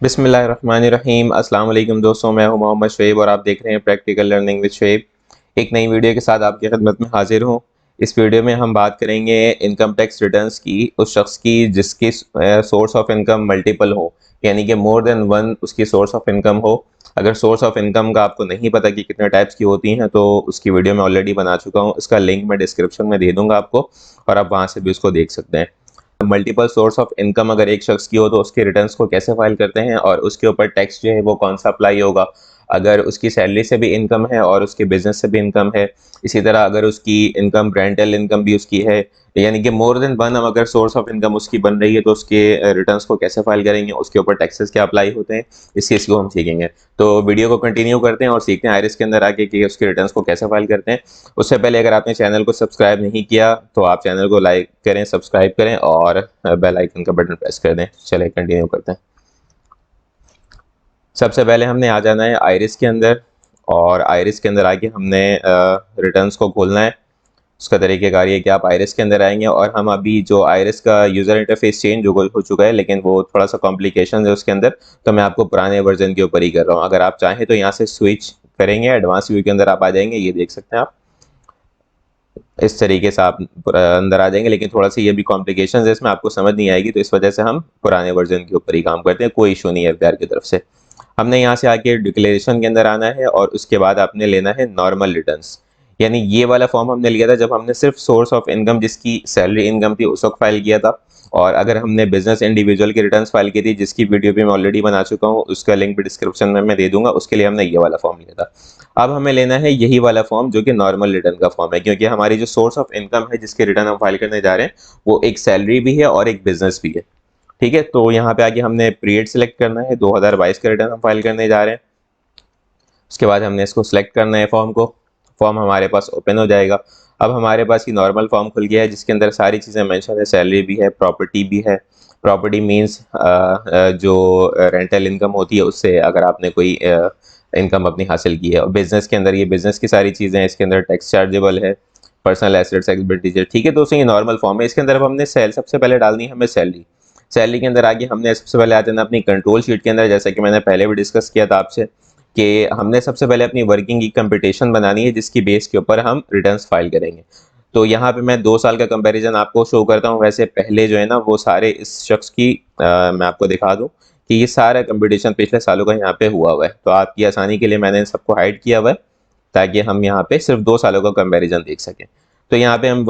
बिस्मिल्लाहिर्रहमानिर्रहीम। अस्सलाम वालेकुम दोस्तों, मैं हूं मोहम्मद शुएब और आप देख रहे हैं प्रैक्टिकल लर्निंग विद शुएब। एक नई वीडियो के साथ आपकी खिदमत में हाजिर हूं। इस वीडियो में हम बात करेंगे इनकम टैक्स रिटर्न्स की, उस शख्स की जिसकी सोर्स ऑफ इनकम मल्टीपल हो, यानी कि मोर देन वन उसकी सोर्स ऑफ इनकम हो। अगर सोर्स ऑफ इनकम का आपको नहीं पता कि कितने टाइप्स की होती हैं तो उसकी वीडियो मैं ऑलरेडी बना चुका हूँ, इसका लिंक मैं डिस्क्रिप्शन में दे दूंगा आपको और आप वहाँ से भी उसको देख सकते हैं। मल्टीपल सोर्स ऑफ इनकम अगर एक शख्स की हो तो उसके रिटर्न्स को कैसे फाइल करते हैं और उसके ऊपर टैक्स जो है वो कौन सा अप्लाई होगा। अगर उसकी सैलरी से भी इनकम है और उसके बिजनेस से भी इनकम है, इसी तरह अगर उसकी इनकम रेंटल इनकम भी उसकी है, यानी कि मोर देन वन अगर सोर्स ऑफ इनकम उसकी बन रही है तो उसके रिटर्न्स को कैसे फाइल करेंगे, उसके ऊपर टैक्सेस क्या अप्लाई होते हैं, इस चीज़ को हम सीखेंगे। तो वीडियो को कंटिन्यू करते हैं और सीखते हैं आयरिस के अंदर आके कि उसके रिटर्न्स को कैसे फाइल करते हैं। उससे पहले अगर आपने चैनल को सब्सक्राइब नहीं किया तो आप चैनल को लाइक करें, सब्सक्राइब करें और बेल आइकन का बटन प्रेस कर दें। चलिए कंटिन्यू करते हैं। सबसे पहले हमने आ जाना है आयरिस के अंदर और आयरिस के अंदर आके हमने रिटर्न्स को खोलना है। उसका तरीक़ेकार ये कि आप आयरिस के अंदर आएंगे और हम अभी जो आयरिस का यूज़र इंटरफेस चेंज हो चुका है, लेकिन वो थोड़ा सा कॉम्प्लिकेशन है उसके अंदर, तो मैं आपको पुराने वर्जन के ऊपर ही कर रहा हूँ। अगर आप चाहें तो यहाँ से स्विच करेंगे, एडवांस व्यू के अंदर आप आ जाएंगे, ये देख सकते हैं आप। इस तरीके से आप अंदर आ जाएंगे, लेकिन थोड़ा सा ये भी कॉम्प्लिकेशन है, इसमें आपको समझ नहीं आएगी, तो इस वजह से हम पुराने वर्जन के ऊपर ही काम करते हैं। कोई इशू नहीं है एफबीआर की तरफ से। हमने यहाँ से आके डिक्लेरेशन के अंदर आना है और उसके बाद आपने लेना है नॉर्मल रिटर्न्स। यानी ये वाला फॉर्म हमने लिया था जब हमने सिर्फ सोर्स ऑफ इनकम जिसकी सैलरी इनकम थी उस वक्त फाइल किया था। और अगर हमने बिजनेस इंडिविजुअल की रिटर्न्स फाइल की थी जिसकी वीडियो भी मैं ऑलरेडी बना चुका हूँ, उसका लिंक भी डिस्क्रिप्शन में मैं दे दूंगा, उसके लिए हमने ये वाला फॉर्म लिया था। अब हमें लेना है यही वाला फॉर्म जो कि नॉर्मल रिटर्न का फॉर्म है, क्योंकि हमारी जो सोर्स ऑफ इनकम है जिसके रिटर्न हम फाइल करने जा रहे हैं वो एक सैलरी भी है और एक बिजनेस भी है। ठीक है, तो यहाँ पे आगे हमने पीरियड सेलेक्ट करना है, 2022 का रिटर्न हम फाइल करने जा रहे हैं। उसके बाद हमने इसको सिलेक्ट करना है फॉर्म को। फॉर्म हमारे पास ओपन हो जाएगा। अब हमारे पास ये नॉर्मल फॉर्म खुल गया है जिसके अंदर सारी चीज़ें मेंशन है, सैलरी भी है, प्रॉपर्टी भी है। प्रॉपर्टी मींस जो रेंटल इनकम होती है उससे अगर आपने कोई इनकम अपनी हासिल की है। और बिजनेस के अंदर ये बिजनेस की सारी चीज़ें हैं, इसके अंदर टैक्स चार्जेबल है, पर्सनल एसेट्स एक्सपेंडिचर। ठीक है दोस्तों, ये नॉर्मल फॉर्म है। इसके अंदर अब हमने सबसे पहले डालनी है हमें सैलरी। सैलरी के अंदर आगे हमने सबसे पहले आ जाना अपनी कंट्रोल शीट के अंदर, जैसा कि मैंने पहले भी डिस्कस किया था आपसे कि हमने सबसे पहले अपनी वर्किंग की कंपटीशन बनानी है जिसकी बेस के ऊपर हम रिटर्न्स फाइल करेंगे। तो यहाँ पे मैं 2 साल का कंपैरिजन आपको शो करता हूँ। वैसे पहले जो है ना वो सारे इस शख्स की मैं आपको दिखा दूँ कि ये सारा कंपटीशन पिछले सालों का यहाँ पे हुआ है। तो आपकी आसानी के लिए मैंने सबको हाइड किया हुआ है ताकि हम यहाँ पे सिर्फ 2 सालों का कंपैरिजन देख सकें। तो यहाँ पे हम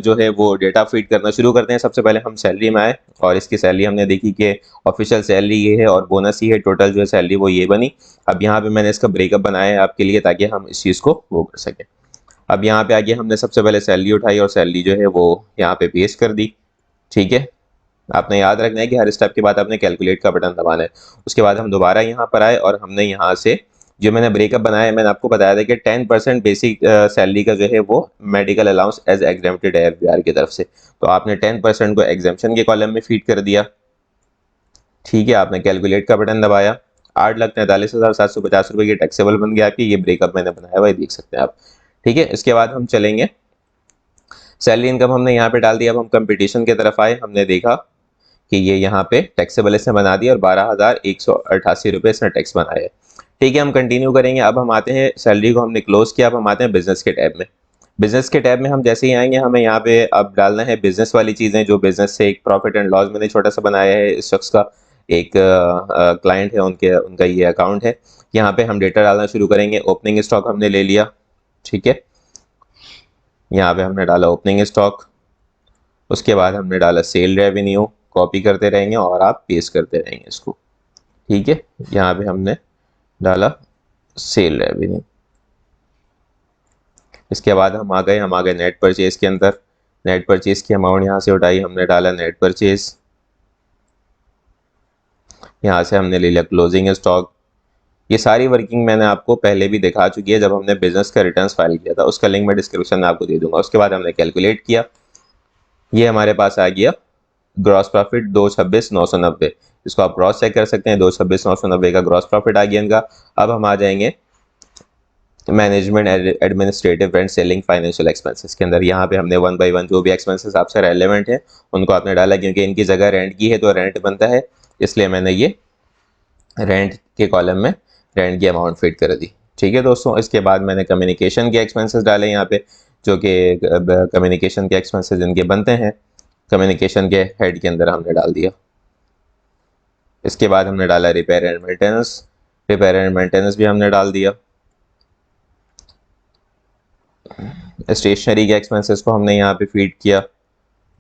जो है वो डेटा फीड करना शुरू करते हैं। सबसे पहले हम सैलरी में आए और इसकी सैलरी हमने देखी कि ऑफिशियल सैलरी ये है और बोनस ही है, टोटल जो है सैलरी वो ये बनी। अब यहाँ पे मैंने इसका ब्रेकअप बनाया है आपके लिए ताकि हम इस चीज़ को वो कर सकें। अब यहाँ पे आगे हमने सबसे पहले सैलरी उठाई और सैलरी जो है वो यहाँ पे पेस्ट कर दी। ठीक है, आपने याद रखना है कि हर स्टेप के बाद आपने कैलकुलेट का बटन दबाना है। उसके बाद हम दोबारा यहाँ पर आए और हमने यहाँ से जो मैंने ब्रेकअप बनाया है, मैंने आपको बताया था कि 10% बेसिक सैलरी का जो है वो मेडिकल अलाउंस एज एग्जेम्प्टेड है एफबीआर की तरफ से। तो आपने 10% को एग्जेम्पशन के कॉलम में फीड कर दिया। ठीक है, आपने कैलकुलेट का बटन दबाया, 8,43,750 रुपये की टैक्सेबल बन गया आपकी। ये ब्रेकअप मैंने बनाया हुआ है, देख सकते हैं आप। ठीक है, इसके बाद हम चलेंगे, सैलरी इनकम हमने यहाँ पे डाल दिया। अब हम कंपटीशन की तरफ आए, हमने देखा कि ये यहाँ पे टैक्सेबल इसने बना दिया और 12,188 रुपये इसने टैक्स बनाया है। ठीक है, हम कंटिन्यू करेंगे। अब हम आते हैं, सैलरी को हमने क्लोज किया, अब हम आते हैं बिजनेस के टैब में। बिजनेस के टैब में हम जैसे ही आएंगे हमें यहाँ पे अब डालना है बिजनेस वाली चीज़ें, जो बिजनेस से एक प्रॉफिट एंड लॉस मैंने छोटा सा बनाया है। इस शख्स का एक क्लाइंट है, उनका ये अकाउंट है। यहाँ पे हम डेटा डालना शुरू करेंगे। ओपनिंग स्टॉक हमने ले लिया। ठीक है, यहाँ पे हमने डाला ओपनिंग स्टॉक। उसके बाद हमने डाला सेल रेवेन्यू। कॉपी करते रहेंगे और आप पेस्ट करते रहेंगे इसको। ठीक है, यहाँ पे हमने डाला सेल रेवेन्यू। इसके बाद हम आ गए नेट परचेज के अंदर। नेट परचेज की अमाउंट यहाँ से उठाई, हमने डाला नेट परचेज। यहाँ से हमने ले लिया क्लोजिंग स्टॉक। ये सारी वर्किंग मैंने आपको पहले भी दिखा चुकी है जब हमने बिजनेस का रिटर्न्स फाइल किया था, उसका लिंक मैं डिस्क्रिप्शन में आपको दे दूंगा। उसके बाद हमने कैलकुलेट किया, ये हमारे पास आ गया ग्रॉस प्रॉफिट 226,990। इसको आप क्रॉस चेक कर सकते हैं, 226,990 का ग्रॉस प्रॉफिट आ गया इनका। अब हम आ जाएंगे management administrative and selling financial expenses के अंदर। यहाँ पे हमने वन बाय वन जो भी एक्सपेंसेस आपसे रेलेवेंट है उनको आपने डाला, क्योंकि इनकी जगह रेंट की है तो रेंट बनता है, इसलिए मैंने ये रेंट के कॉलम में रेंट की अमाउंट फिट कर दी। ठीक है दोस्तों, इसके बाद मैंने कम्युनिकेशन के एक्सपेंसेस डाले यहाँ पे, जो कि कम्युनिकेशन के एक्सपेंसेस जिनके बनते हैं कम्युनिकेशन के हेड के अंदर हमने डाल दिया। इसके बाद हमने डाला repair and maintenance, repair and maintenance भी हमने डाल दिया। स्टेशनरी के एक्सपेंसेस को हमने यहाँ पे फीड किया।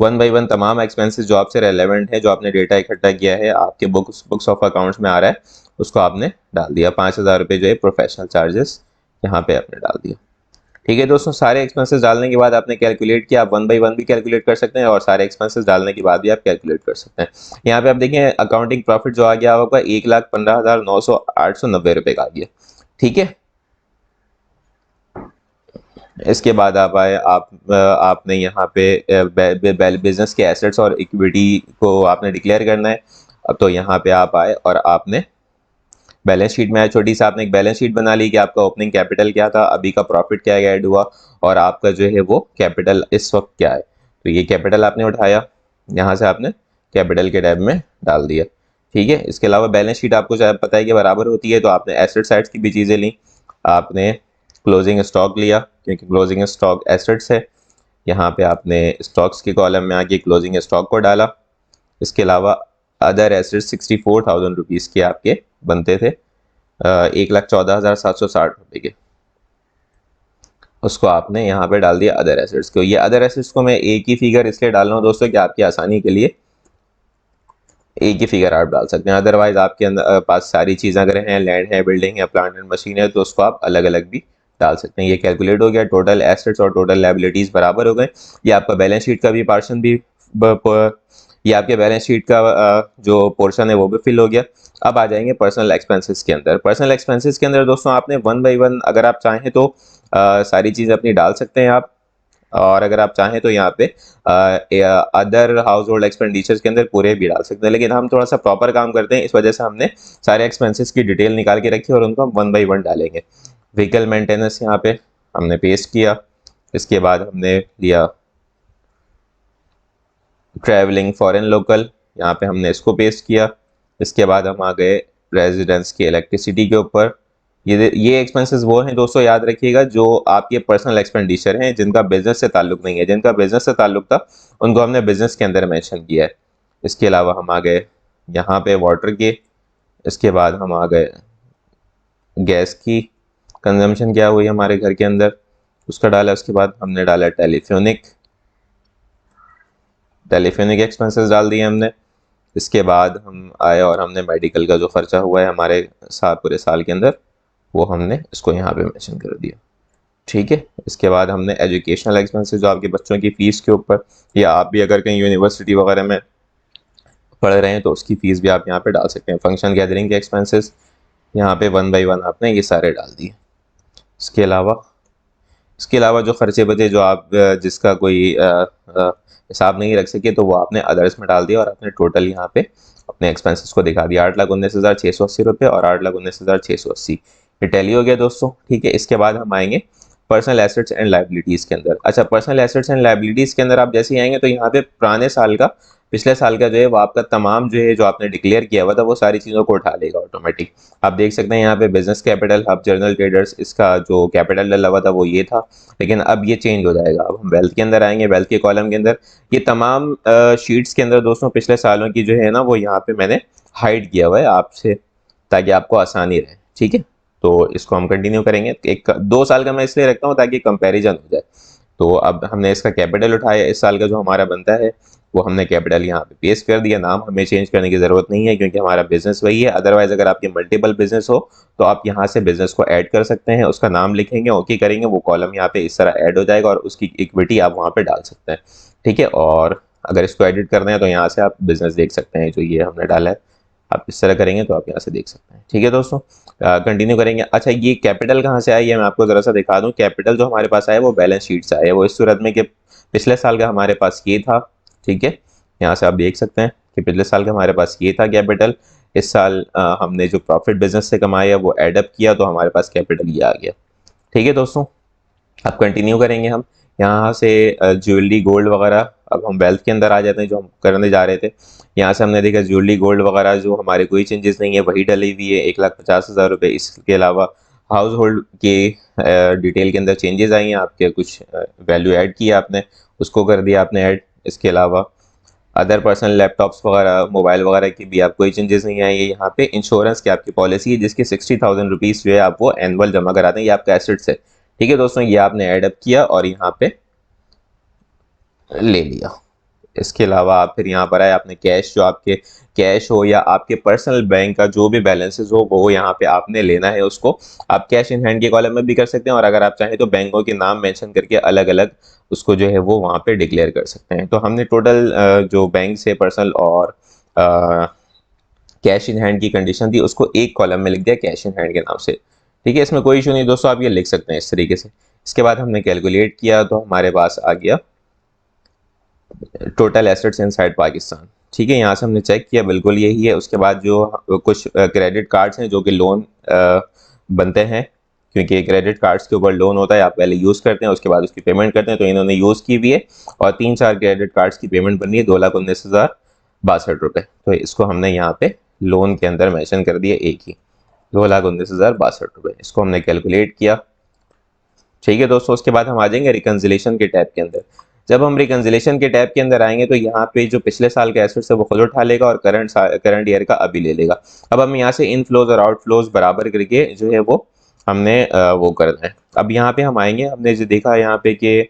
वन बाई वन तमाम एक्सपेंसेस जो आपसे रेलेवेंट है, जो आपने डेटा इकट्ठा किया है, आपके बुक्स ऑफ अकाउंट्स में आ रहा है, उसको आपने डाल दिया। 5,000 रुपये जो है प्रोफेशनल चार्जेस यहाँ पे आपने डाल दिया। ठीक है दोस्तों, सारे एक्सपेंसेस डालने के बाद आपने कैलकुलेट किया। आप वन बाई वन भी कैलकुलेट कर सकते हैं और सारे एक्सपेंसेस डालने के बाद भी आप कैलकुलेट कर सकते हैं। यहाँ पे आप देखें अकाउंटिंग प्रॉफिट जो आ गया आपका 1,15,908 का आ गया। ठीक है, इसके बाद आप आए, आपने यहाँ पे बिजनेस के एसेट्स और इक्विटी को आपने डिक्लेयर करना है। अब तो यहाँ पे आप आए और आपने बैलेंस शीट में आए, छोटी सी आपने एक बैलेंस शीट बना ली कि आपका ओपनिंग कैपिटल क्या था, अभी का प्रॉफिट क्या ऐड हुआ और आपका जो है वो कैपिटल इस वक्त क्या है। तो ये कैपिटल आपने उठाया, यहाँ से आपने कैपिटल के टैब में डाल दिया। ठीक है, इसके अलावा बैलेंस शीट आपको शायद पता है कि बराबर होती है, तो आपने एसेट साइड्स की भी चीज़ें ली। आपने क्लोजिंग स्टॉक लिया क्योंकि क्लोजिंग स्टॉक एसेट्स है। यहाँ पे आपने स्टॉक्स के कॉलम में आके क्लोजिंग स्टॉक को डाला। इसके अलावा अदर एसेट्स 64,000 रुपीज़ के आपके बनते थे, 1,14,760 के, उसको आपने यहाँ पे डाल दिया अदर एसेट्स को। ये अदर एसेट्स को मैं एक ही फिगर इसलिए डाल रहा हूँ दोस्तों कि आपकी आसानी के लिए एक ही फिगर आप डाल सकते हैं। अदरवाइज आपके अंदर पास सारी चीज़ें अगर हैं, लैंड है, बिल्डिंग है, प्लांट एंड मशीन है, तो उसको आप अलग अलग भी डाल सकते हैं। ये कैलकुलेट हो गया, टोटल एसेट्स और टोटल लायबिलिटीज़ बराबर हो गए। ये आपका बैलेंस शीट का भी पार्शन भी ये आपके बैलेंस शीट का जो पोर्शन है वो भी फिल हो गया। अब आ जाएंगे पर्सनल एक्सपेंसेस के अंदर। पर्सनल एक्सपेंसेस के अंदर दोस्तों आपने वन बाई वन अगर आप चाहें तो सारी चीज़ें अपनी डाल सकते हैं आप, और अगर आप चाहें तो यहाँ पे अदर हाउस होल्ड एक्सपेंडिचर्स के अंदर पूरे भी डाल सकते हैं, लेकिन हम थोड़ा सा प्रॉपर काम करते हैं, इस वजह से हमने सारे एक्सपेंसेस की डिटेल निकाल के रखी और उनको हम वन बाई वन डालेंगे। व्हीकल मेंटेनेंस यहाँ पे हमने पेस्ट किया। इसके बाद हमने लिया ट्रैवलिंग फॉरेन लोकल, यहाँ पे हमने इसको पेस्ट किया। इसके बाद हम आ गए रेजिडेंस की इलेक्ट्रिसिटी के ऊपर। ये एक्सपेंसेस वो हैं दोस्तों, याद रखिएगा, जो आपके पर्सनल एक्सपेंडिचर हैं जिनका बिजनेस से ताल्लुक नहीं है। जिनका बिजनेस से ताल्लुक था उनको हमने बिजनेस के अंदर मेंशन किया है। इसके अलावा हम आ गए यहाँ पे वाटर के। इसके बाद हम आ गए गैस की कंजम्पशन क्या हुई हमारे घर के अंदर, उसका डाला। उसके बाद हमने डाला टेलीफोनिक एक्सपेंसेस डाल दिए हमने। इसके बाद हम आए और हमने मेडिकल का जो खर्चा हुआ है हमारे पूरे साल के अंदर, वो हमने इसको यहाँ पे मेंशन कर दिया। ठीक है, इसके बाद हमने एजुकेशनल एक्सपेंसेस जो आपके बच्चों की फ़ीस के ऊपर, या आप भी अगर कहीं यूनिवर्सिटी वगैरह में पढ़ रहे हैं तो उसकी फ़ीस भी आप यहाँ पे डाल सकते हैं। फंक्शन गैदरिंग के एक्सपेंसेस यहाँ पे वन बाई वन आपने ये सारे डाल दिए। इसके अलावा जो खर्चे बचे, जो आप जिसका कोई हिसाब नहीं रख सके, तो वो आपने अदर्स में डाल दिया और आपने टोटल यहाँ पे अपने एक्सपेंसेस को दिखा दिया, 8,19,680 रुपये और 8,19,680। ये टैली हो गया दोस्तों। ठीक है, इसके बाद हम आएंगे पर्सनल एसेट्स एंड लायबिलिटीज़ के अंदर। अच्छा, पर्सनल एसेट्स एंड लायबिलिटीज़ के अंदर आप जैसे ही आएंगे तो यहाँ पे पुराने साल का, पिछले साल का जो है वो आपका तमाम जो है जो आपने डिक्लेयर किया हुआ था वो सारी चीज़ों को उठा लेगा ऑटोमेटिक। आप देख सकते हैं यहाँ पे business capital, hub general traders, इसका जो कैपिटल डला हुआ था वो ये था, लेकिन अब ये चेंज हो जाएगा। अब हम वेल्थ के अंदर आएंगे, वेल्थ के कॉलम के अंदर ये तमाम शीट्स के अंदर दोस्तों पिछले सालों की जो है ना वो यहाँ पे मैंने हाइड किया हुआ है आपसे, ताकि आपको आसानी रहे। ठीक है, तो इसको हम कंटिन्यू करेंगे। 2 साल का मैं इसलिए रखता हूँ ताकि कंपैरिजन हो जाए। तो अब हमने इसका कैपिटल उठाया, इस साल का जो हमारा बनता है वो हमने कैपिटल यहाँ पे पेस्ट कर दिया। नाम हमें चेंज करने की ज़रूरत नहीं है क्योंकि हमारा बिजनेस वही है। अदरवाइज अगर आपके मल्टीपल बिजनेस हो तो आप यहाँ से बिजनेस को ऐड कर सकते हैं, उसका नाम लिखेंगे, ओके करेंगे, वो कॉलम यहाँ पे इस तरह ऐड हो जाएगा और उसकी इक्विटी आप वहाँ पे डाल सकते हैं। ठीक है, और अगर इसको एडिट करना है तो यहाँ से आप बिजनेस देख सकते हैं, जो ये हमने डाला है आप इस तरह करेंगे तो आप यहाँ से देख सकते हैं। ठीक है दोस्तों, कंटिन्यू करेंगे। अच्छा, ये कैपिटल कहाँ से आई है मैं आपको ज़रा सा दिखा दूँ। कैपिटल जो हमारे पास आया वो बैलेंस शीट से आया है, वो इस सूरत में कि पिछले साल का हमारे पास ये था। ठीक है, यहाँ से आप देख सकते हैं कि पिछले साल का हमारे पास ये था कैपिटल। इस साल हमने जो प्रॉफिट बिजनेस से कमाया वो एडअप किया तो हमारे पास कैपिटल ये आ गया। ठीक है दोस्तों, अब कंटिन्यू करेंगे हम। यहाँ से ज्वेलरी, गोल्ड वगैरह अब हम वेल्थ के अंदर आ जाते हैं जो हम करने जा रहे थे। यहाँ से हमने देखा ज्वेलरी गोल्ड वगैरह जो हमारे कोई चेंजेस नहीं है वही डली हुई है 1,50,000 रुपये। इसके अलावा हाउस होल्ड के डिटेल के अंदर चेंजेस आई हैं, आपके कुछ वैल्यू ऐड किया आपने, उसको कर दिया आपने ऐड। इसके अलावा अदर पर्सनल लैपटॉप्स वगैरह मोबाइल वगैरह की भी आप कोई चेंजेस नहीं आई है। यहाँ पे इंश्योरेंस की आपकी पॉलिसी है जिसकी 60,000 रुपीज़ जो है आप वो एनुअल जमा कराते हैं, ये आपका एसेट्स है। ठीक है दोस्तों, ये आपने एड अप किया और यहाँ पे ले लिया। इसके अलावा आप फिर यहाँ पर आए, आपने कैश जो आपके कैश हो या आपके पर्सनल बैंक का जो भी बैलेंसेस हो वो यहाँ पे आपने लेना है उसको। आप कैश इन हैंड के कॉलम में भी कर सकते हैं और अगर आप चाहें तो बैंकों के नाम मेंशन करके अलग अलग उसको जो है वो वहाँ पे डिक्लेयर कर सकते हैं। तो हमने टोटल जो बैंक से पर्सनल और कैश इन हैंड की कंडीशन थी उसको एक कॉलम में लिख दिया कैश इन हैंड के नाम से। ठीक है, इसमें कोई इशू नहीं दोस्तों, आप ये लिख सकते हैं इस तरीके से। इसके बाद हमने कैलकुलेट किया तो हमारे पास आ गया टोटल एसेट्स इनसाइड पाकिस्तान। ठीक है, यहाँ से हमने चेक किया बिल्कुल यही है। उसके बाद जो कुछ क्रेडिट कार्ड्स हैं जो कि लोन बनते हैं, क्योंकि क्रेडिट कार्ड्स के ऊपर लोन होता है, आप पहले यूज़ करते हैं उसके बाद उसकी पेमेंट करते हैं, तो इन्होंने यूज़ की हुई है और 3-4 क्रेडिट कार्ड्स की पेमेंट बन रही है 2,19,062 रुपये। तो इसको हमने यहाँ पे लोन के अंदर मेंशन कर दिया एक ही 2,19,062 रुपये, इसको हमने कैलकुलेट किया। ठीक है दोस्तों, उसके बाद हम आ जाएंगे रिकंसिलेशन के टैब के अंदर। जब हम रिकंसिलेशन के टैब के अंदर आएंगे तो यहाँ पे जो पिछले साल के एसेट्स है वो खुद उठा लेगा और करंट ईयर का अभी ले लेगा। अब हम यहाँ से इनफ्लोज और आउटफ्लोज बराबर करके जो है वो हमने वो करना है। अब यहाँ पे हम आएंगे, हमने जो देखा यहाँ पे कि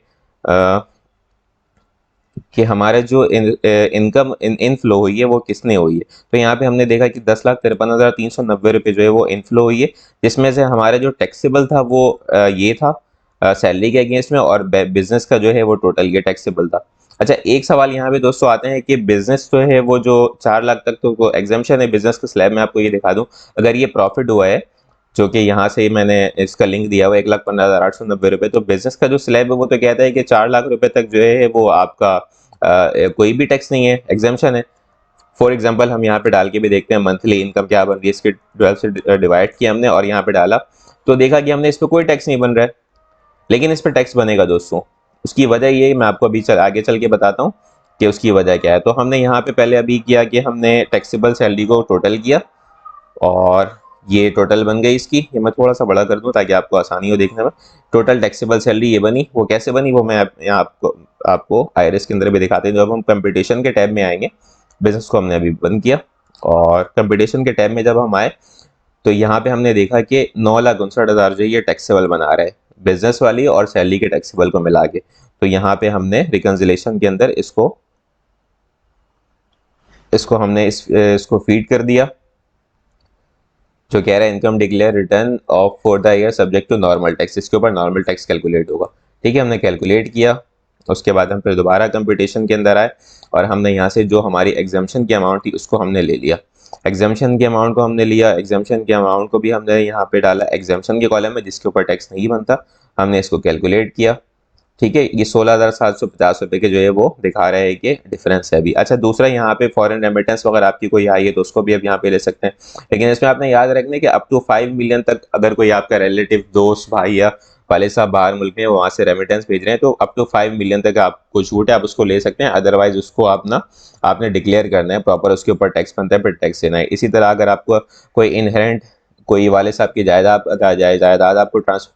हमारे जो इनकम इनफ्लो हुई है वो किसने हुई है, तो यहाँ पे हमने देखा कि 10,53,390 रुपये जो है वो इनफ्लो हुई है, जिसमें से हमारा जो टैक्सेबल था वो ये था सैलरी के अगेंस्ट में, और बिजनेस का जो है वो टोटल ये टैक्सेबल था। अच्छा, एक सवाल यहाँ पे दोस्तों आते हैं कि बिजनेस जो है वो जो 4 लाख तक तो वो एग्जाम्पशन है बिजनेस का स्लैब में, आपको ये दिखा दूं, अगर ये प्रॉफिट हुआ है जो कि यहाँ से मैंने इसका लिंक दिया हुआ 1,15,890 रुपये, तो बिजनेस का जो स्लैब है वो तो कहता है कि 4 लाख रुपए तक जो है वो आपका कोई भी टैक्स नहीं है, एग्जाम्पशन है। फॉर एग्जांपल हम यहाँ पे डाल के भी देखते हैं मंथली इनकम क्या बन रही है, इसके 12 से डिवाइड किया हमने और यहाँ पे डाला तो देखा कि हमने इस पर कोई टैक्स नहीं बन रहा है, लेकिन इस पर टैक्स बनेगा दोस्तों। उसकी वजह ये मैं आपको अभी आगे चल के बताता हूँ कि उसकी वजह क्या है। तो हमने यहाँ पे पहले अभी किया कि हमने टैक्सेबल सैलरी को टोटल किया और ये टोटल बन गई इसकी, ये मैं थोड़ा सा बड़ा कर दूं ताकि आपको आसानी हो देखने में। टोटल टैक्सेबल सैलरी ये बनी, वो कैसे बनी वो मैं यहाँ आपको आईआरएस के अंदर भी दिखाते हैं। जब हम कंपटीशन के टैब में आएंगे, बिजनेस को हमने अभी बंद किया और कंपटीशन के टैब में जब हम आए तो यहाँ पे हमने देखा कि 9,59,000 जो ये टैक्सेबल बना रहा है बिजनेस वाली और सैलरी के टैक्सेबल को मिला के। तो यहाँ पे हमने रिकंसिलेशन के अंदर इसको हमने इसको फीड कर दिया, जो कह रहा है income declare return of for the year subject to normal tax, इसके ऊपर नॉर्मल टैक्स कैलकुलेट होगा। ठीक है, हमने कैलकुलेट किया, उसके बाद हम फिर दोबारा कंपटीशन के अंदर आए और हमने यहाँ से जो हमारी एग्जाम्पशन की अमाउंट थी उसको हमने ले लिया। एग्जाम्पशन के अमाउंट को हमने लिया, एग्जाम्पशन के अमाउंट को भी हमने यहाँ पे डाला एग्जाम्पशन के कॉलम में जिसके ऊपर टैक्स नहीं बनता, हमने इसको कैलकुलेट किया। ठीक है, ये 16,750 रुपये के जो है वो दिखा रहा है कि डिफरेंस है अभी। अच्छा, दूसरा यहाँ पे फॉरेन रेमिटेंस वगैरह आपकी कोई आई है तो उसको भी अब यहाँ पे ले सकते हैं, लेकिन इसमें आपने याद रखना कि अप टू 5 मिलियन तक अगर कोई आपका रिलेटिव दोस्त भाई या वाले साहब बाहर मुल्क में वहाँ से रेमिटेंस भेज रहे हैं तो अप टू 5 मिलियन तक आपको छूट है, आप उसको ले सकते हैं। अदरवाइज उसको आपने डिक्लेयर करना है प्रॉपर, उसके ऊपर टैक्स बनता है फिर टैक्स देना है। इसी तरह अगर आपको कोई इनहेरेंट कोई वाले साहब की जायदाद आपको ट्रांसफर,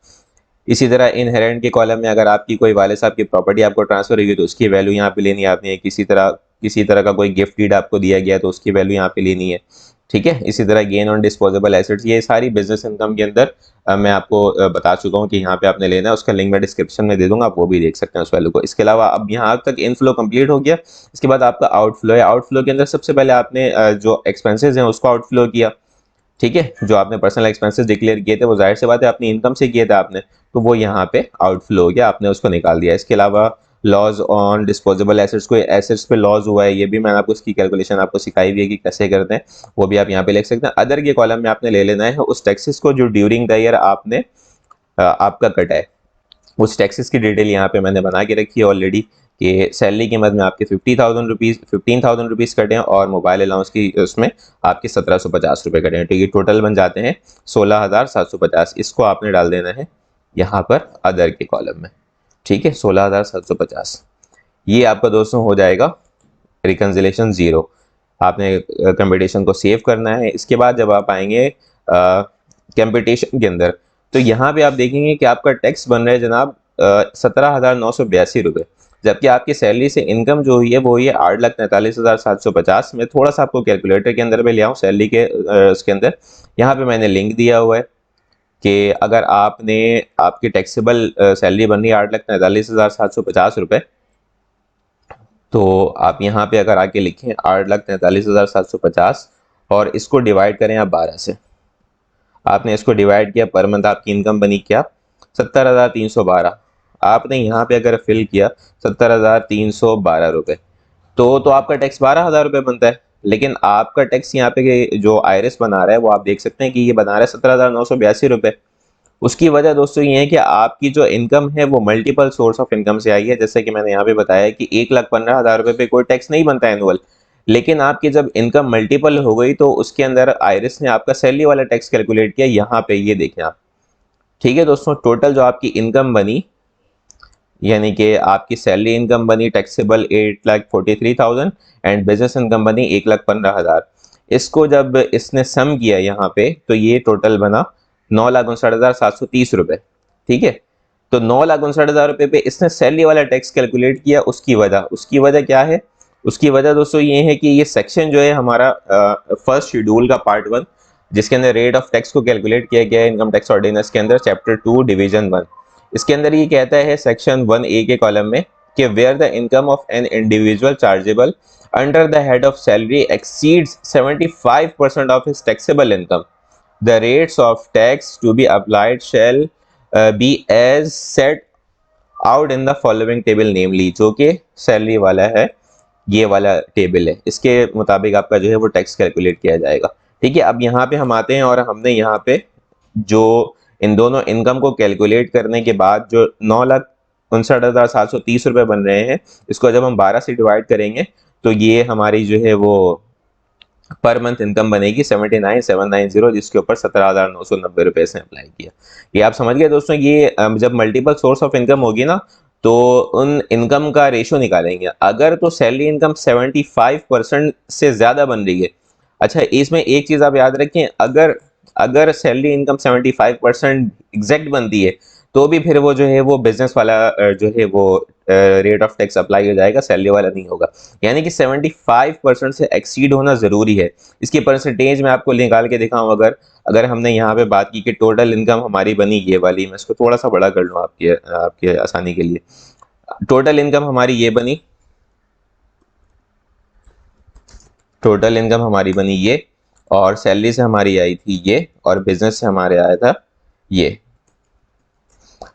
इसी तरह इनहेरेंट के कॉलम में अगर आपकी कोई वाले साहब की प्रॉपर्टी आपको ट्रांसफर हुई तो उसकी वैल्यू यहाँ पे लेनी आपने है। किसी तरह का कोई गिफ्ट डीड आपको दिया गया तो उसकी वैल्यू यहाँ पे लेनी है। ठीक है, इसी तरह गेन ऑन डिस्पोजेबल एसेट्स, ये सारी बिजनेस इनकम के अंदर मैं आपको बता चुका हूँ कि यहाँ पे आपने लेना है, उसका लिंक मैं डिस्क्रिप्शन में दे दूंगा, आप वो भी देख सकते हैं उस वैल्यू को। इसके अलावा अब यहाँ तक इनफ्लो कंप्लीट हो गया, इसके बाद आपका आउटफ्लो है। आउटफ्लो के अंदर सबसे पहले आपने जो एक्सपेंसेस हैं उसको आउटफ्लो किया। ठीक है, जो आपने पर्सनल एक्सपेंसेस डिक्लेयर किए थे वो जाहिर सी बात है अपनी इनकम से किए थे आपने, तो वो यहाँ पे आउटफ्लो हो गया, आपने उसको निकाल दिया। इसके अलावा लॉज ऑन डिस्पोजेबल एसेट्स, कोई एसेट्स पे लॉज हुआ है, ये भी मैंने आपको इसकी कैलकुलेशन आपको सिखाई हुई है कि कैसे करते हैं, वो भी आप यहाँ पे लिख सकते हैं। अदर के कॉलम में आपने ले लेना है उस टैक्सेस को जो ड्यूरिंग द ईयर आपका कटा है, उस टैक्सेस की डिटेल यहाँ पे मैंने बना के रखी है ऑलरेडी कि सैलरी की मद में आपके 15,000 रुपीज़ कटे हैं और मोबाइल अलाउंस की उसमें आपके 1,750 रुपये कटे हैं। तो ये टोटल बन जाते हैं 16,750। इसको आपने डाल देना है यहाँ पर अदर के कॉलम में। ठीक है, 16,750। ये आपका दोस्तों हो जाएगा रिकन्सिलेशन 0। आपने कंप्यूटेशन को सेव करना है। इसके बाद जब आप आएंगे कंप्यूटेशन के अंदर, तो यहाँ पे आप देखेंगे कि आपका टैक्स बन रहा है जनाब 17,982 रुपये, जबकि आपकी सैलरी से इनकम जो हुई है वो हुई है 8,43,750। मैं थोड़ा सा आपको कैलकुलेटर के अंदर में ले आऊँ सैलरी के उसके अंदर, यहाँ पे मैंने लिंक दिया हुआ है कि अगर आपने आपकी टैक्सेबल सैलरी बन रही है 8,43,750 रुपये, तो आप यहाँ पे अगर आके लिखें 8,43,750 और इसको डिवाइड करें आप 12 से। आपने इसको डिवाइड किया, पर मंथ आपकी इनकम बनी क्या 70,312। आपने यहाँ पे अगर फिल किया 70,312 रुपये, तो आपका टैक्स 12,000 रुपये बनता है। लेकिन आपका टैक्स यहाँ पे जो आईआरएस बना रहा है वो आप देख सकते हैं कि ये बना रहा है 17,982 रुपये। उसकी वजह दोस्तों ये है कि आपकी जो इनकम है वो मल्टीपल सोर्स ऑफ इनकम से आई है। जैसे कि मैंने यहाँ पे बताया कि 1,15,000 रुपये पे कोई टैक्स नहीं बनता एनुअल, लेकिन आपकी जब इनकम मल्टीपल हो गई तो उसके अंदर आईआरएस ने आपका सैलरी वाला टैक्स कैलकुलेट किया। यहाँ पे ये देखें आप, ठीक है दोस्तों, टोटल जो आपकी इनकम बनी, यानी कि आपकी सैलरी इनकम बनी टैक्सेबल 8,43,000 एंड बिजनेस इनकम बनी 1,15,000। इसको जब इसने सम किया यहाँ पे तो ये टोटल बना 9,59,730 रुपये। ठीक है, तो 9,59,000 रुपये पे इसने सैलरी वाला टैक्स कैलकुलेट किया। उसकी वजह क्या है? उसकी वजह दोस्तों ये है कि ये सेक्शन जो है हमारा फर्स्ट शेड्यूल का पार्ट 1, जिसके अंदर रेट ऑफ टैक्स को कैलकुलेट किया गया है इनकम टैक्स ऑर्डिनेंस के अंदर, चैप्टर 2 डिवीजन 1। इसके अंदर ये कहता है सेक्शन 1A के कॉलम में कि where the income of an individual chargeable under the head of salary exceeds 75% of his taxable income, the rates of tax to be applied shall be as set out in the following table, namely, जो कि salary वाला है, ये वाला table है, इसके मुताबिक आपका जो है वो टैक्स कैलकुलेट किया जाएगा। ठीक है, अब यहाँ पे हम आते हैं और हमने यहाँ पे जो इन दोनों इनकम को कैलकुलेट करने के बाद जो 9,59,730 रुपये बन रहे हैं, इसको जब हम 12 से डिवाइड करेंगे तो ये हमारी जो है वो पर मंथ इनकम बनेगी 79,790, जिसके ऊपर 17,990 रुपये से अप्लाई किया। ये आप समझ गए दोस्तों। ये जब मल्टीपल सोर्स ऑफ इनकम होगी ना तो उन इनकम का रेशो निकालेंगे। अगर तो सैलरी इनकम 75% से ज्यादा बन रही है, अच्छा इसमें एक चीज आप याद रखें, अगर अगर सैलरी इनकम 75% एग्जैक्ट बनती है तो भी फिर वो जो है वो बिजनेस वाला जो है वो रेट ऑफ टैक्स अप्लाई हो जाएगा, सैलरी वाला नहीं होगा। यानी कि 75% से एक्सीड होना जरूरी है। इसकी परसेंटेज मैं आपको निकाल के दिखाऊं, अगर अगर हमने यहाँ पे बात की कि टोटल इनकम हमारी बनी ये वाली, मैं इसको थोड़ा सा बड़ा कर लूँ आपके आपके आसानी के लिए। टोटल इनकम हमारी ये बनी, टोटल इनकम हमारी बनी ये, और सैलरी से हमारी आई थी ये, और बिजनेस से हमारे आया था ये।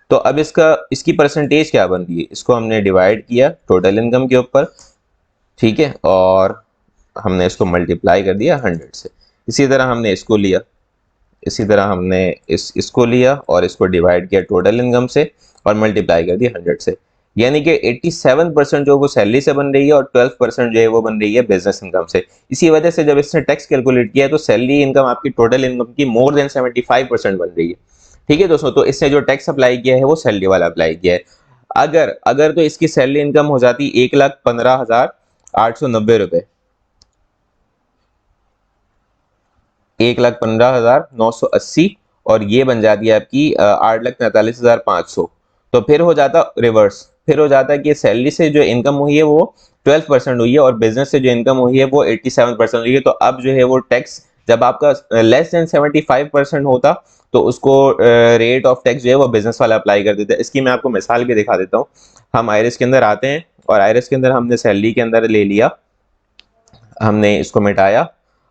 तो अब इसकी परसेंटेज क्या बन रही है, इसको हमने डिवाइड किया टोटल इनकम के ऊपर, ठीक है, और हमने इसको मल्टीप्लाई कर दिया 100 से। इसी तरह हमने इसको लिया, इसी तरह हमने इसको लिया और इसको डिवाइड किया टोटल इनकम से और मल्टीप्लाई कर दिया 100 से। यानी कि 87% जो वो सैलरी से बन रही है और 12% जो है वो बन रही है बिजनेस इनकम से। इसी वजह से जब इसने टैक्स कैलकुलेट किया तो सैलरी इनकम आपकी टोटल इनकम की मोर देन 75% बन रही है। ठीक है दोस्तों, तो इसने जो टैक्स अप्लाई किया है वो सैलरी वाला अप्लाई किया है। अगर अगर तो इसकी सैलरी इनकम हो जाती 1,15,890 रुपये, 1,15,980, और ये बन जाती है आपकी 8,43,500, तो फिर हो जाता रिवर्स। फिर हो जाता है कि सैलरी से जो इनकम हुई है वो 12% हुई है और बिजनेस से जो इनकम हुई है वो 87% हुई है। तो अब जो है वो टैक्स जब आपका लेस देन 75% होता तो उसको रेट ऑफ टैक्स जो है वो बिजनेस वाला अप्लाई कर देता है। इसकी मैं आपको मिसाल भी दिखा देता हूँ। हम आईआरएस के अंदर आते हैं और आईआरएस के अंदर हमने सैलरी के अंदर ले लिया, हमने इसको मिटाया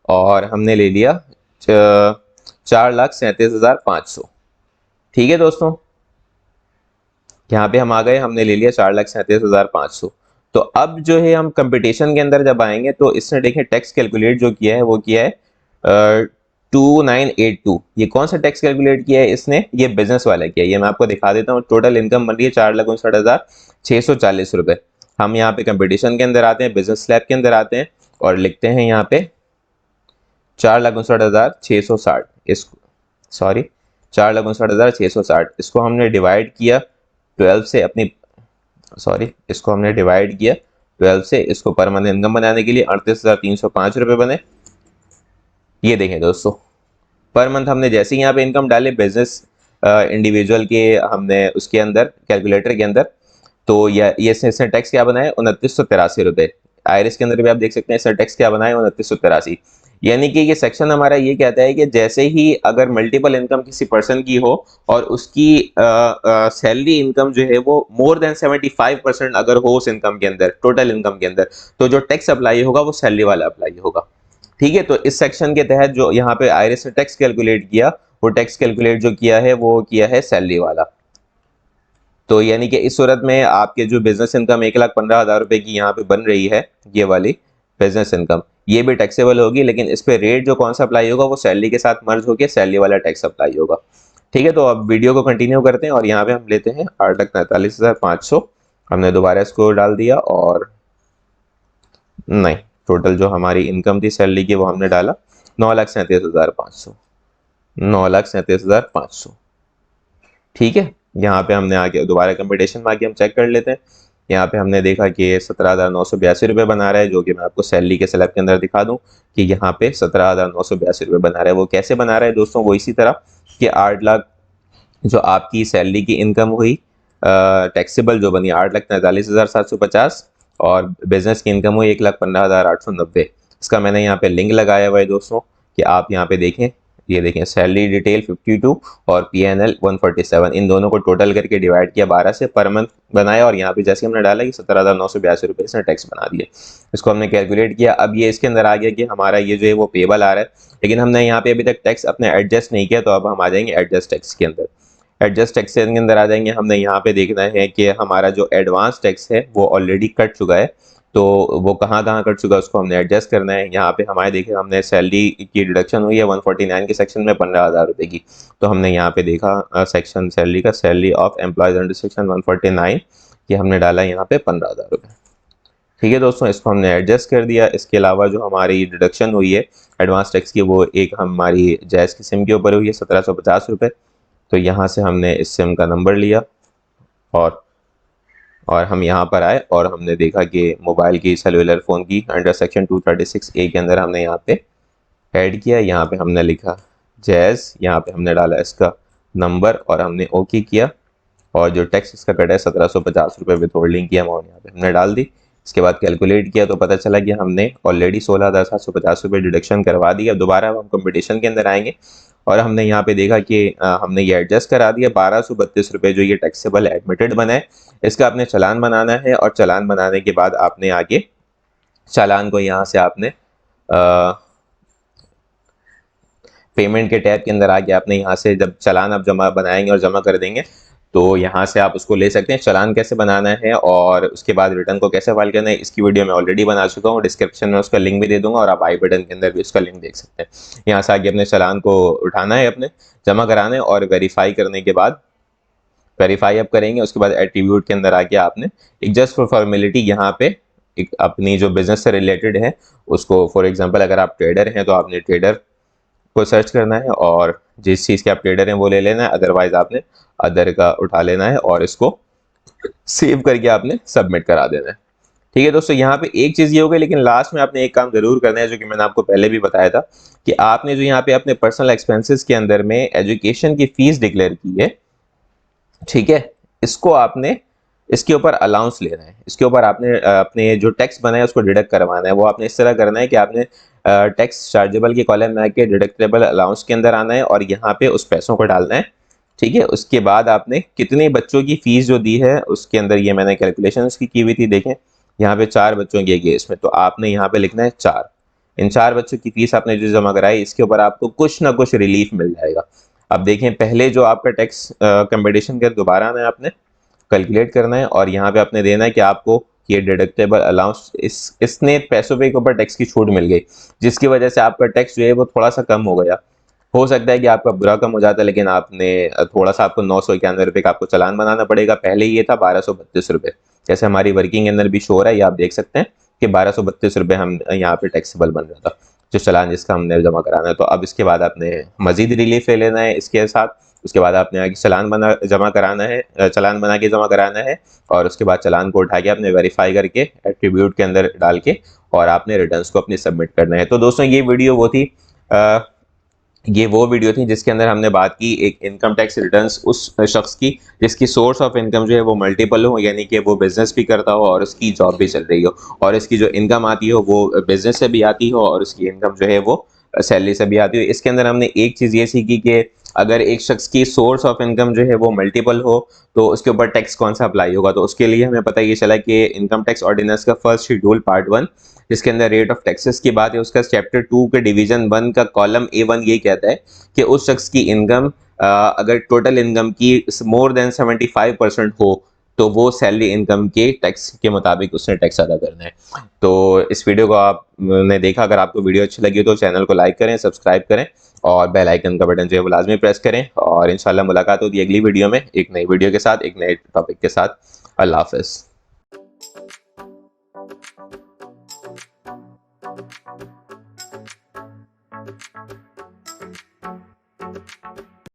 और हमने ले लिया 4,37,500। ठीक है दोस्तों, यहाँ पे हम आ गए, हमने ले लिया 4,37,500। तो अब जो है हम कंपटीशन के अंदर जब आएंगे तो इसने देखें टैक्स कैलकुलेट जो किया है वो किया है 2,982। ये कौन सा टैक्स कैलकुलेट किया है इसने? ये बिजनेस वाला किया है। ये मैं आपको दिखा देता हूँ। टोटल इनकम बन रही है 4,59,640 रुपये। हम यहाँ पे कंपटीशन के अंदर आते हैं, बिजनेस स्लैब के अंदर आते हैं और लिखते हैं यहाँ पे 4,59,660, इसको सॉरी 4,59,660, इसको हमने डिवाइड किया 12 से, अपनी सॉरी, इसको हमने डिवाइड किया 12 से, इसको पर मंथ इनकम बनाने के लिए 38,305 रुपये बने। ये देखें दोस्तों, पर मंथ हमने जैसे ही यहाँ पे इनकम डाले बिजनेस इंडिविजुअल के, हमने उसके अंदर कैलकुलेटर के अंदर, तो ये इसने टैक्स क्या बनाया, 2983 रुपये। आयरिस के अंदर भी आप देख सकते हैं इसने टैक्स क्या बनाया, 2983। यानी कि ये सेक्शन हमारा ये कहता है कि जैसे ही अगर मल्टीपल इनकम किसी पर्सन की हो और उसकी सैलरी इनकम जो है वो मोर देन 75% अगर हो उस इनकम के अंदर, टोटल इनकम के अंदर, तो जो टैक्स अप्लाई होगा वो सैलरी वाला अप्लाई होगा। ठीक है, तो इस सेक्शन के तहत जो यहाँ पे आयरिस ने टैक्स कैलकुलेट किया, वो टैक्स कैलकुलेट जो किया है वो किया है सैलरी वाला। तो यानी कि इस सूरत में आपके जो बिजनेस इनकम 1,15,000 रुपए की यहाँ पे बन रही है, ये वाली बिजनेस इनकम, ये भी टैक्सेबल होगी, लेकिन इस पे रेट जो कौन सा अप्लाई होगा वो सैलरी के साथ मर्ज होकर सैलरी वाला टैक्स अप्लाई होगा। ठीक है, तो अब वीडियो को कंटिन्यू करते हैं और यहाँ पे हम लेते हैं 8,43,500। हमने दोबारा इसको डाल दिया और नहीं, टोटल जो हमारी इनकम थी सैलरी की वो हमने डाला 9,37,500, 9,37,500। ठीक है, यहाँ पे हमने आगे दोबारा कंपटीशन में आके हम चेक कर लेते हैं। यहाँ पे हमने देखा कि 17,982 रुपये बना रहा है, जो कि मैं आपको सैलरी के स्लैब के अंदर दिखा दूं कि यहाँ पे 17,982 रुपये बना रहा है। वो कैसे बना रहा है दोस्तों, वो इसी तरह कि 8 लाख जो आपकी सैलरी की इनकम हुई टैक्सेबल जो बनी 8,43,750, और बिजनेस की इनकम हुई 1,15,890। इसका मैंने यहाँ पे लिंक लगाया हुआ है दोस्तों कि आप यहाँ पे देखें, ये देखें सैलरी डिटेल 52 और PNL 147, इन दोनों को टोटल करके डिवाइड किया 12 से, पर मंथ बनाया, और यहाँ पे जैसे हमने डाला कि 17,982 रुपये इसने टैक्स बना दिए। इसको हमने कैलकुलेट किया। अब ये इसके अंदर आ गया कि हमारा ये जो है वो पेबल आ रहा है, लेकिन हमने यहाँ पे अभी तक टैक्स अपने एडजस्ट नहीं किया, तो अब हम आ जाएंगे एडजस्ट टैक्स के अंदर। एडजस्ट टैक्स के अंदर आ जाएंगे। हमने यहाँ पे देखना है कि हमारा जो एडवांस टैक्स है वो ऑलरेडी कट चुका है, तो वो कहाँ कहाँ कट चुका है उसको हमने एडजस्ट करना है। यहाँ पे हमारे देखिए हमने सैलरी की डिडक्शन हुई है 149 के सेक्शन में 15,000 रुपये की, तो हमने यहाँ पे देखा सेक्शन सैलरी का, salary of employees under section 149, ये हमने डाला यहाँ पे 15,000 रुपये। ठीक है दोस्तों, इसको हमने एडजस्ट कर दिया। इसके अलावा जो हमारी डिडक्शन हुई है एडवांस टैक्स की, वो एक हमारी जैज़ की सिम के ऊपर हुई है 1,750 रुपये। तो यहाँ से हमने इस सिम का नंबर लिया और हम यहाँ पर आए और हमने देखा कि मोबाइल की सेलुलर फ़ोन की अंडर सेक्शन 236A के अंदर हमने यहाँ पे ऐड किया। यहाँ पे हमने लिखा जैज़, यहाँ पे हमने डाला इसका नंबर और हमने ओके किया, और जो टैक्स इसका कटा है 1,750 रुपये विथ होल्डिंग की अमाउंट यहाँ पे हमने डाल दी। इसके बाद कैलकुलेट किया तो पता चला कि हमने ऑलरेडी 16,750 रुपये डिडक्शन करवा दिया। दोबारा हम कंपटीशन के अंदर आएंगे और हमने यहाँ पे देखा कि हमने ये एडजस्ट करा दिया 1,232 रुपये जो ये टैक्सेबल एडमिटेड बना है, इसका आपने चालान बनाना है, और चालान बनाने के बाद आपने आगे चालान को यहाँ से आपने पेमेंट के टैब के अंदर आके आपने यहाँ से जब चालान आप जमा बनाएंगे और जमा कर देंगे तो यहाँ से आप उसको ले सकते हैं। चालान कैसे बनाना है और उसके बाद रिटर्न को कैसे फाइल करना है, इसकी वीडियो मैं ऑलरेडी बना चुका हूँ, डिस्क्रिप्शन में उसका लिंक भी दे दूंगा और आप आई बटन के अंदर भी उसका लिंक देख सकते हैं। यहाँ से आगे अपने चालान को उठाना है, अपने जमा कराना है, और वेरीफाई करने के बाद वेरीफाई आप करेंगे। उसके बाद एट्रीब्यूट के अंदर आके आपने एक जस्ट फॉर फॉर्मेलिटी यहाँ पे एक अपनी जो बिजनेस से रिलेटेड है उसको, फॉर एग्जाम्पल अगर आप ट्रेडर हैं तो आपने ट्रेडर को सर्च करना है और जिस चीज़ के आप ट्रेडर हैं वो ले लेना है, अदरवाइज आपने अदर का उठा लेना है और इसको सेव करके आपने सबमिट करा देना है। ठीक है दोस्तों, यहाँ पे एक चीज़ ये हो गई, लेकिन लास्ट में आपने एक काम जरूर करना है जो कि मैंने आपको पहले भी बताया था कि आपने जो यहाँ पे अपने पर्सनल एक्सपेंसेस के अंदर में एजुकेशन की फीस डिक्लेयर की है, ठीक है, इसको आपने इसके ऊपर अलाउंस लेना है, इसके ऊपर आपने अपने जो टैक्स बना है उसको डिडक्ट करवाना है। वो आपने इस तरह करना है कि आपने टैक्स चार्जेबल के कॉलम में आके डिडक्टेबल अलाउंस के अंदर आना है और यहाँ पे उस पैसों को डालना है। ठीक है, उसके बाद आपने कितने बच्चों की फीस जो दी है उसके अंदर ये मैंने कैलकुलेशन उसकी की हुई थी, देखें यहाँ पे 4 बच्चों की केस में, तो आपने यहाँ पे लिखना है 4। इन 4 बच्चों की फीस आपने जो जमा कराई इसके ऊपर आपको कुछ ना कुछ रिलीफ मिल जाएगा। अब देखें, पहले जो आपका टैक्स कंपटीशन के दोबारा आना है, आपने कैलकुलेट करना है और यहाँ पे आपने देना है कि आपको ये डिडक्टेबल अलाउंस इसने पैसों पे के ऊपर टैक्स की छूट मिल गई, जिसकी वजह से आपका टैक्स जो है वो थोड़ा सा कम हो गया। हो सकता है कि आपका बुरा कम हो जाता है, लेकिन आपने थोड़ा सा आपको 991 रुपये का आपको चालान बनाना पड़ेगा। पहले ये था 1,232 रुपये, जैसे हमारी वर्किंग के अंदर भी शो हो रहा है, ये आप देख सकते हैं कि 1,232 रुपये हम यहाँ पे टैक्सेबल बन रहा था जो चालान जिसका हमने जमा कराना है। तो अब इसके बाद आपने मजीद रिलीफ ले लेना है इसके साथ, उसके बाद आपने आगे चालान चालान बना के जमा कराना है, और उसके बाद चालान को उठा के आपने वेरीफाई करके एट्रीब्यूट के अंदर डाल के और आपने रिटर्न्स को अपनी सबमिट करना है। तो दोस्तों ये वो वीडियो थी जिसके अंदर हमने बात की एक इनकम टैक्स रिटर्न्स उस शख्स की जिसकी सोर्स ऑफ इनकम जो है वो मल्टीपल हो, यानी कि वो बिजनेस भी करता हो और उसकी जॉब भी चल रही हो, और इसकी जो इनकम आती हो वो बिजनेस से भी आती हो और उसकी इनकम जो है वो सैलरी से भी आती हो। इसके अंदर हमने एक चीज़ ये सीखी कि अगर एक शख्स की सोर्स ऑफ इनकम जो है वो मल्टीपल हो तो उसके ऊपर टैक्स कौन सा अप्लाई होगा। तो उसके लिए हमें पता ये चला कि इनकम टैक्स ऑर्डिनेंस का फर्स्ट शेड्यूल पार्ट 1 जिसके अंदर रेट ऑफ टैक्सेस की बात है, उसका चैप्टर 2 के डिवीजन 1 का कॉलम A1 ये कहता है कि उस शख्स की इनकम अगर टोटल इनकम की मोर देन 75% हो तो वो सैलरी इनकम के टैक्स के मुताबिक उसने टैक्स अदा करना है। तो इस वीडियो को आपने देखा, अगर आपको वीडियो अच्छी लगी तो चैनल को लाइक करें, सब्सक्राइब करें और बेल आइकन का बटन जो है वो लाजमी प्रेस करें, और इंशाल्लाह मुलाकात होगी अगली वीडियो में एक नई वीडियो के साथ, एक नए टॉपिक के साथ। अल्लाह हाफ़िज़।